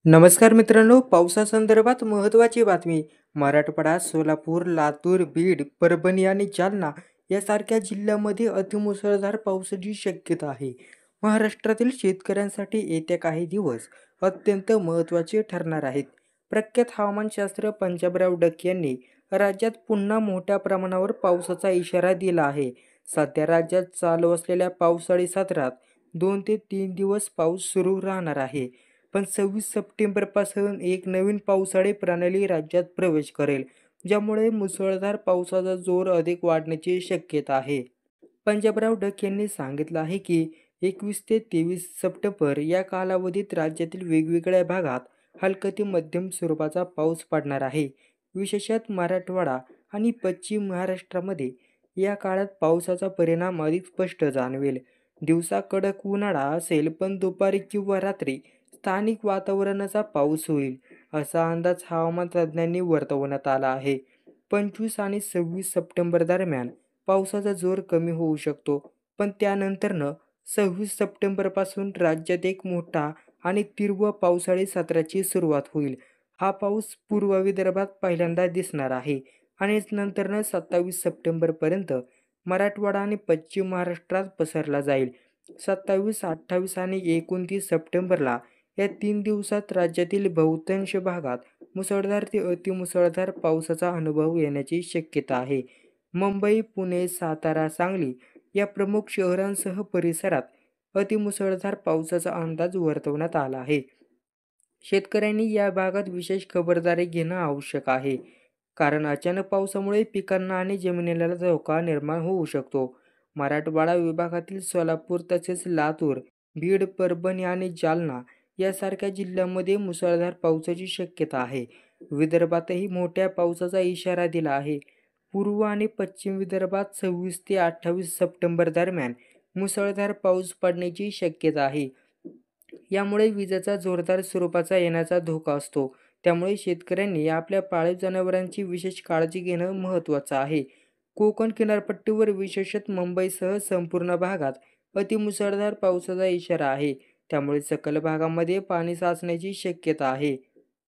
नमस्कार मित्रांनो, पावसासंदर्भात महत्त्वाची बातमी. मराठवाडा, सोलापूर, लातूर, बीड, परभणी आणि जालना यासारख्या जिल्ह्यांमध्ये अतिमुसळधार पावसाची शक्यता आहे. महाराष्ट्रातील शेतकऱ्यांसाठी येत्या काही दिवस अत्यंत महत्त्वाचे ठरणार आहेत. प्रख्यात हवामानशास्त्र पंजाबराव डक यांनी राज्यात पुन्हा मोठ्या प्रमाणावर पावसाचा इशारा दिला आहे. सध्या राज्यात चालू असलेल्या पावसाळी सत्रात 2 ते 3 दिवस पाऊस सुरू राहणार आहे. पण 26 सप्टेंबरपासून एक नवीन पावसाळी प्रणाली राज्यात प्रवेश करेल, ज्यामुळे मुसळधार पावसाचा जोर अधिक वाढण्याची शक्यता आहे. पंजाबराव डक यांनी सांगितलं आहे की 21 ते 23 सप्टेंबर या कालावधीत राज्यातील वेगवेगळ्या भागात हलका ते मध्यम स्वरूपाचा पाऊस पडणार आहे. विशेषतः मराठवाडा आणि पश्चिम महाराष्ट्रामध्ये या काळात पावसाचा परिणाम अधिक स्पष्ट जाणवेल. दिवसा कडक उन्हाळा असेल, पण दुपारी किंवा रात्री स्थानिक वातावरणाचा पाऊस होईल, असा अंदाज हवामान तज्ज्ञांनी वर्तवण्यात आला आहे. 25 आणि 26 सप्टेंबर दरम्यान पावसाचा जोर कमी होऊ शकतो, पण त्यानंतरनं 26 सप्टेंबरपासून राज्यात एक मोठा आणि तीव्र पावसाळी सत्राची सुरुवात होईल. हा पाऊस पूर्व विदर्भात पहिल्यांदा दिसणार आहे आणि नंतरनं 27 सप्टेंबरपर्यंत मराठवाडा आणि पश्चिम महाराष्ट्रात पसरला जाईल. 27, 28 आणि 29 सप्टेंबरला या 3 दिवसात राज्यातील बहुतांश भागात मुसळधार ते अतिमुसळधार पावसाचा अनुभव येण्याची शक्यता आहे. मुंबई, पुणे, सातारा, सांगली या प्रमुख शहरांसह परिसरात अतिमुसळधार पावसाचा अंदाज वर्तवण्यात आला आहे. शेतकऱ्यांनी या भागात विशेष खबरदारी घेणं आवश्यक आहे, कारण अचानक पावसामुळे पिकांना आणि जमिनीला धोका निर्माण होऊ शकतो. मराठवाडा विभागातील सोलापूर तसेच लातूर, बीड, परभणी आणि जालना यासारख्या जिल्ह्यांमध्ये मुसळधार पावसाची शक्यता आहे. विदर्भातही मोठ्या पावसाचा इशारा दिला आहे. पूर्व आणि पश्चिम विदर्भात 26 ते 28 सप्टेंबर दरम्यान मुसळधार पाऊस पडण्याची शक्यता आहे. यामुळे विजेचा जोरदार स्वरूपाचा येण्याचा धोका असतो. त्यामुळे शेतकऱ्यांनी आपल्या पाळीव जनावरांची विशेष काळजी घेणं महत्त्वाचं आहे. कोकण किनारपट्टीवर विशेषतः मुंबईसह संपूर्ण भागात अतिमुसळधार पावसाचा इशारा आहे. त्यामुळे सखल भागामध्ये पाणी साचण्याची शक्यता आहे.